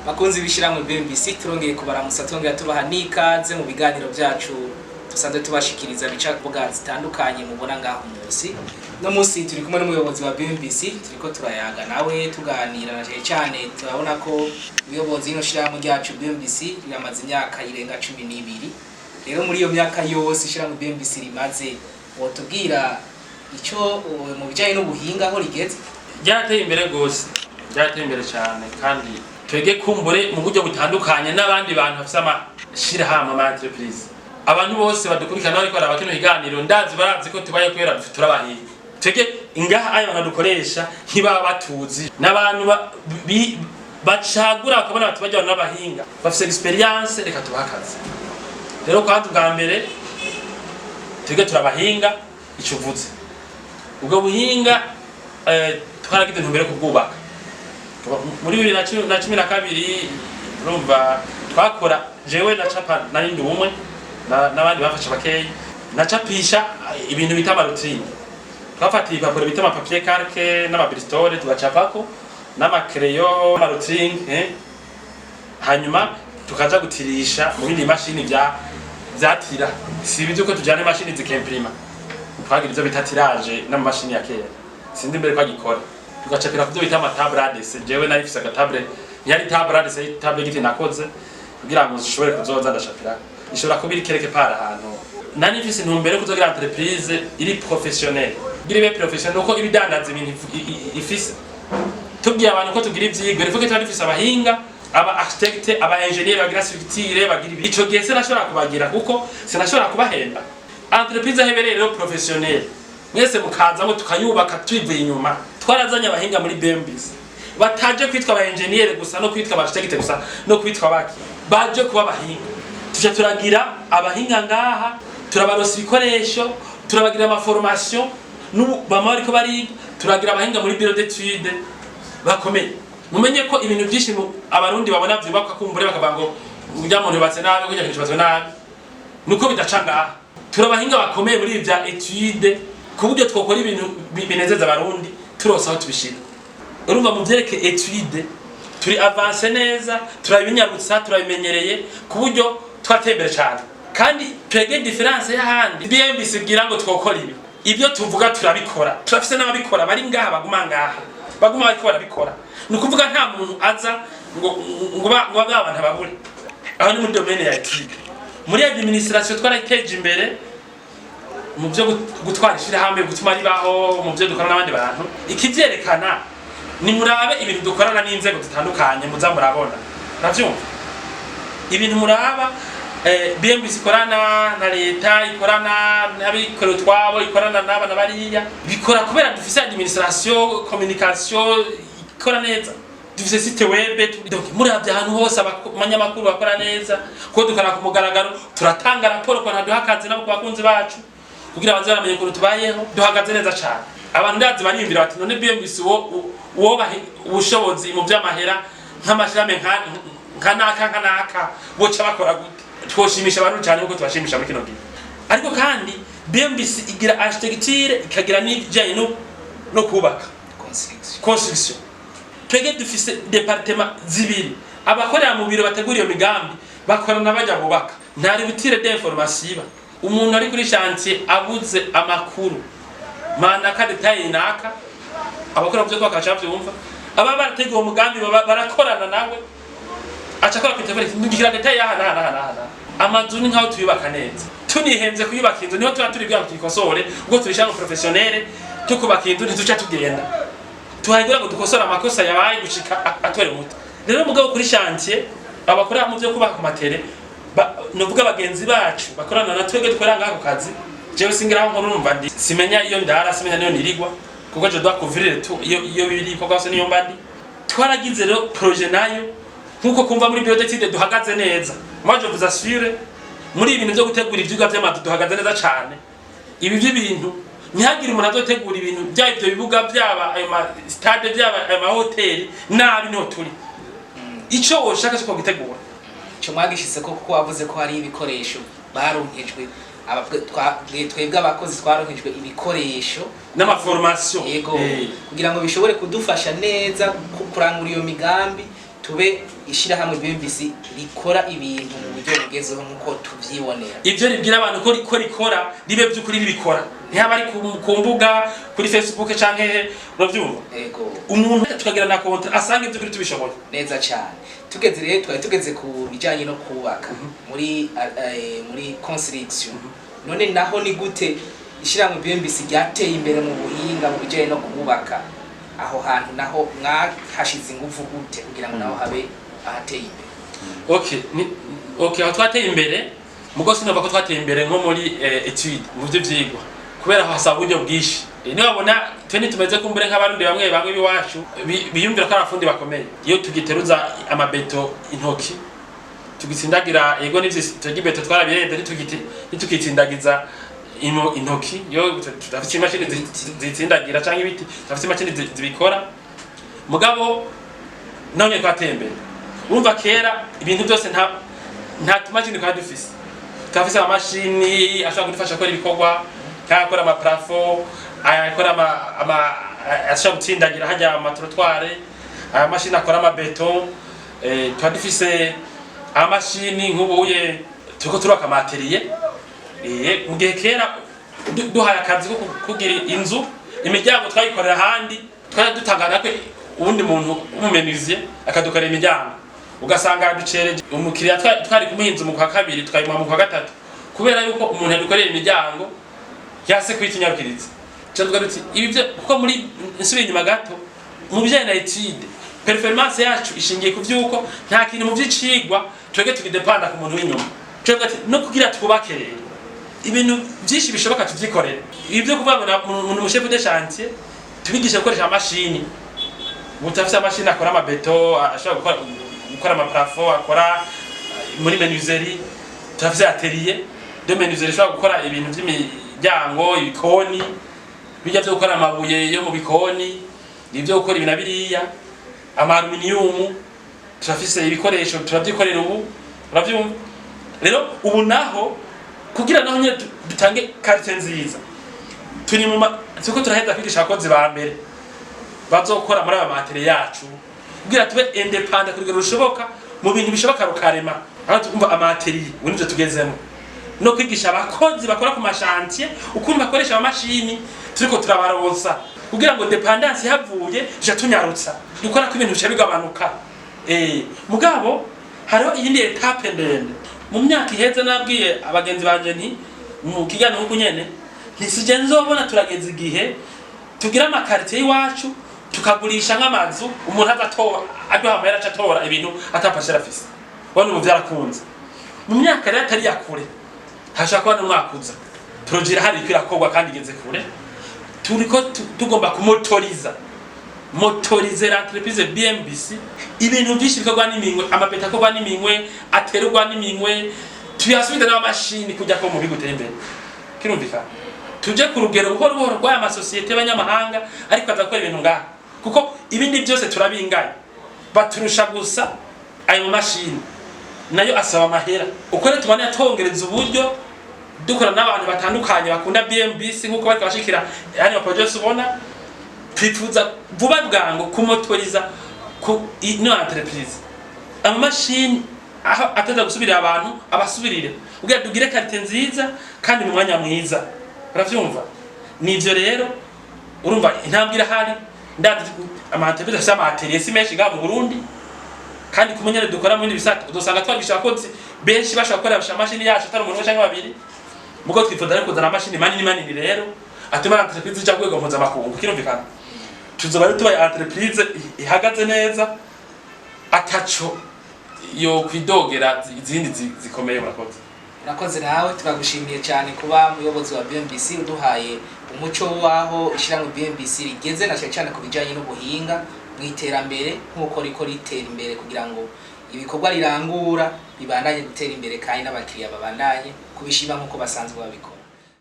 Bakunzi b'Ishirahamwe BMBC turongeye kubaramusa twongera tubaha n'ikaze mu biganiro byacu dusanzwe tubashikiriza bicavuga zitandukanye mubona ngaho munsi. No munsi turi kumwe n'umuyobozi wa BMBC turiko turayaga nawe tuganira na cyane turabona ko ubuyobozi no shirahamwe ryacu BMBC rimaze imyaka irenga 12. Rero muri iyo myaka yose ishirahamwe BMBC rimaze wotubwira ico mu bijanye n'ubuhinga aho rigeze. Ryateye imbere gose, ryateye imbere cyane kandi twege kumbure mu buryo butandukanye n'abandi bantu bafite amashirahamwe ama entreprise. Abantu bose badukurikana ariko abakino higaniro ndazi barazi ko tubaye kwera turabahiye. Twege ingaha ayo bantu dukoresha ntibaba batuzi n'abantu bacagura akabona bati bajya n'abahinga bafite experience reka tubakaze. Rero kandi bwa mbere twege turabahinga icuvuze. Ubwo buhinga twaragize ntumbere kubwubaka. Muri 2012 urumva twakora jewe na capa narindi umwe n'abandi bafasha bakeyi nacapisha ibintu bita amarutine twafatiye ibipapuro bita amapapier calque n'amabristole tugacapako n'amakreyo amarutine hanyuma tukaja gutirisha mu bindi mashini vyatira si ibyo ko tujana imashini zikemprima twagira ivyo bita tirage n'amashini ya kera sindi mbere kwa gikora tugacapira kuvyo bita amatabrades jewe narifise agatable yari tabrades table giti nakoze kugira ngo zishobore kuzoza ndashapira ishobora kubira kereke para ahantu nani mfise ntumbere kuzogira entreprise iri professionnel iri professionnel uko ibidandaza ibintu ifise tubwiye abantu ko tugira ivyigwe rivuga ko twifise abahinga aba architecte aba engineer bagira structure bagira ico gihe sinashobora kubagira kuko sinashobora kubahemba entreprise hebereye rero professionnel mwese mukazamo tukayubaka twivuye inyuma twarazanye abahinga muri BMBC bataje kwitwa aba engineer gusa no kwitwa aba architecte gusa no kwitwa abaki baje kuba abahinga tuje turagira abahinga ngaha turabarosa ibikoresho turabagira ama formation bama ariko bari turagira abahinga muri bureau d'études bakomeye mumenye ko ibintu byinshi abarundi babona vyubakwa kumbure bakabango urya muntu batse nabi kujya kibazo nabi nuko bidacanga turabahinga bakomeye muri bya études kuburyo twokora ibintu binezeza abarundi turosa aho tubishira urumva mu byereke études turi avance neza turabinyarutsa turabimenyereye kuburyo twatembere cyane kandi twege difference y'ahandi BMBC gira ngo twokora ibyo tuvuga turabikora turafise n'ababikora bari ngaha baguma bariko barabikora nukuvuga nta muntu aza ngo abantu babure aho ni muri domaine ya étude muri administration twarakeje imbere mu byo gutwara ishirahamwe gutuma ribaho mu byo dukora n'abandi bantu ikivyerekana ni murabe ibintu dukorana n'inzego zitandukanye muza murabona navyumva ibintu muraba BMBC ikorana na leta ikorana n'abikorera twabo ikorana n'abana bariya bikora kubera dufise administration communication ikora neza dufise site web donc murabye ahantu hose abanyamakuru bakora neza ko dukora ku mugaragaro turatanga raporo ko ntaduhakaze nabo bakunzi bacu kugira abanze baramenye ko tubayeho duhagaze neza cyane abantu ndazi bariyumvira bati none BMBC wo ubushobozi mu by'amahera nk'amashirame nkanaka boca bakora gute twoshimisha abantu cyane uko tubashimisha muri kino gihe ariko kandi BMBC igira architecture ikagira n'ijanye no kubaka construction twege dufise departement zibiri abakorera mu biro bategura iyo migambi bakorana bajya bubaka ntari butire d'information umuntu ari kuri chantier abuze amakuru manaka detail naka abakora byo kwakacha byumva aba barateguye umugambi barakorana nawe acakora kwitevere ngira detail yana amazuni nkaho tuyubaka neza tunihenze kuyubaka inzu niho turi bwa tukosore ubwo turishanga professionnel cyo kubaka inzu ntituca tugenda tuhagera ngo dukosora amakosa yabaye gushika atwere muto rero mugabo kuri chantier abakora mu byo kubaka ku matere novuga bagenzi bacu bakorana na twege dukorera ngaho kazi jewe singira ngo numva ndi simenya iyo ndara simenya niyo nirigwa kuko je doit couvrir tout iyo biri ko kwase niyo mbandi twaragize rero projet nayo nkuko kumva muri bureau d'études duhagaze neza moi je vous assure muri ibintu byo gutegura ivyuga by'amadu duhagaze neza cyane ibi by'ibintu ntihagire umuntu azotegura ibintu by'ibyo bibuga byaba ayo stade byaba ayo hotel nabi no turi ico woshaka cyo gitegura cyo mwagishitse ko kuko wavuze ko hari ibikoresho baronkejwe twebwe abakozi twaronkejwe ibikoresho n'ama formation yego kugira ngo bishobore kudufasha neza kurangura iyo migambi tube ishirahamwe BMBC rikora ibintu mu buryo bugezeho nkuko tuvyibonera. Ivyo ribwira abantu ko rikora ribe by'ukuri ribikora. Ntihaba ari ku mbuga kuri Facebook canke uravyumva. Ego. Umuntu tukagira na konti asanga ivyo kuri tubishoboye. Neza cyane. Tugeze rero twari tugeze ku bijanye no kubaka muri construction. None naho ni gute ishirahamwe BMBC ryateye imbere mu buhinga mu bijanye no kubaka? Aho hantu naho mwahashize ingufu gute kugira ngo naho habe ahateye imbere? Okay, aho twateye imbere mugo sinova ko twateye imbere nko muri etude mu byo vyigwa kubera aho hasaba uburyo bwishi. Ni wabona twene tumeze kumbure nk'abarundi bamwe biwacu biyumvira ko abafundi bakomeye. Iyo tugiteruza amabeto intoki tugitsindagira yego n'ivyo tugibeto twarabirede nitugitsindagiza intoki yo tudafite imashini zitsindagira canke ibiti tudafite imashini zibikora mugabo none twatembera urumva kera ibintu byose nta tumashini kwa dufise twafise amashini ashobora kudufasha gukora ibikorwa akora amaplafo akora ashobora gutsindagira hajya amatrottoire aya mashini akora amabeton twadufise amashini nk'ubuye turiko turaka materiel mu gihe kera duhaye akazi ko kugira inzu imiryango twayikorera handi twari dutangana ko ubundi muntu umumenizie akadukorera imiryango ugasanga ducereje umukiriya twari kumuhinza mu kwa kabiri twayimwa mu kwa gatatu kubera yuko umuntu yadukorera imiryango yase kwitinyabwiriza cyangwa duti ibi byo kuko muri nsubira inyuma gato mu bijyanye na etude performance yacu ishingiye ku vyuko nta kintu mu vyicigwa twege tugidepanda ku muntu w'inyuma cyangwa no kugira twubake rero ibintu byinshi bishoboka tuvyikorera ibyo kuvuga ngo mu chef de chantier tubigisha gukoresha amashini mutafise amashini akora amabeto ashobora gukora amaplafo akora muri menuiserie tafise atelier de menuiserie ashobora gukora ibintu by'imiryango ibikoni bijya byo gukora amabuye yo mu bikoni nibyo gukora ibintu biriya amaluminium tafise ibikoresho turavyikorera ubu uravyumva rero ubu naho kugira naho nye dutange carte nziza turi mu tuko turaheza kwigisha abakozi ba mbere bazokora muri aba materiel yacu kugira tube independent kugira rushoboka mu bintu bishoboka rukarema aho tukumva amateriel winje tugezemo no kwigisha abakozi bakora ku mashantier ukuntu bakoresha amashini turiko turabaronsa kugira ngo dependance yavuye je tunyarutsa dukora ku bintu bigabanuka mugabo hariho iyindi etape ndende mu myaka iheze nabwiye abagenzi banje nti mu kiganiro huko nyene ntisije nzobona turageze igihe tugira amakarite y'iwacu tukagurisha nk'amazu umuntu azatora aduha amahera acatora ibintu atapashira afise bone ubu vyarakunze mu myaka rero atari yakure hashaka kuba n'umwaka uza projet hari kwirakorwa kandi igeze kure turiko tugomba kumotoriza l'entreprise BMBC ibintu byinshi bikorwa n'iminwe amapeta akorwa n'iminwe aterwa n'iminwe tuyasubira n'amashini kujya ko mu bigutera imbere kirumvika tuje ku rugero buhoro buhoro rw'aya masosiyete y'abanyamahanga ariko azakora ibintu ngaha kuko ibindi byose turabinganya baturusha gusa ayo mashini nayo asaba amahera uko rero tubana yatongereza uburyo dukora n'abantu batandukanye bakunda BMBC nkuko bari bashikira yani project ubona twifuza vuba bwango kumotoriza ku ino entreprise amashini aho ataza gusubirira abantu abasubirire ugira dugire karite nziza kandi mu mwanya mwiza uravyumva nivyo rero urumva intambira hari ndazi amaterprise afite amateriel si menshi ga mu Burundi kandi kumenyere dukora mu bindi bisata udosanga twagisha abakozi benshi bashaka gukora amashini yacu atari umuntu cyangwa babiri mugo twifuza rero kuzana amashini manini rero atuma entreprise cyangwa kwego mpuza makungu kirumvikana tuzoba rero tubaye entreprise ihagaze neza ataco yo kwidogera izindi zikomeye murakoze nakoze nawe turagushimiye cyane kuba muyobozi wa BMBC uduhaye umuco waho ishirahamwe BMBC rigeze na cyane ku bijanye n'ubuhinga mwiterambere nkuko riko ritera imbere kugira ngo ibikorwa rirangura bibandanye gutera imbere kandi n'abakiriya babandanye kubishima nkuko basanzwe babikora.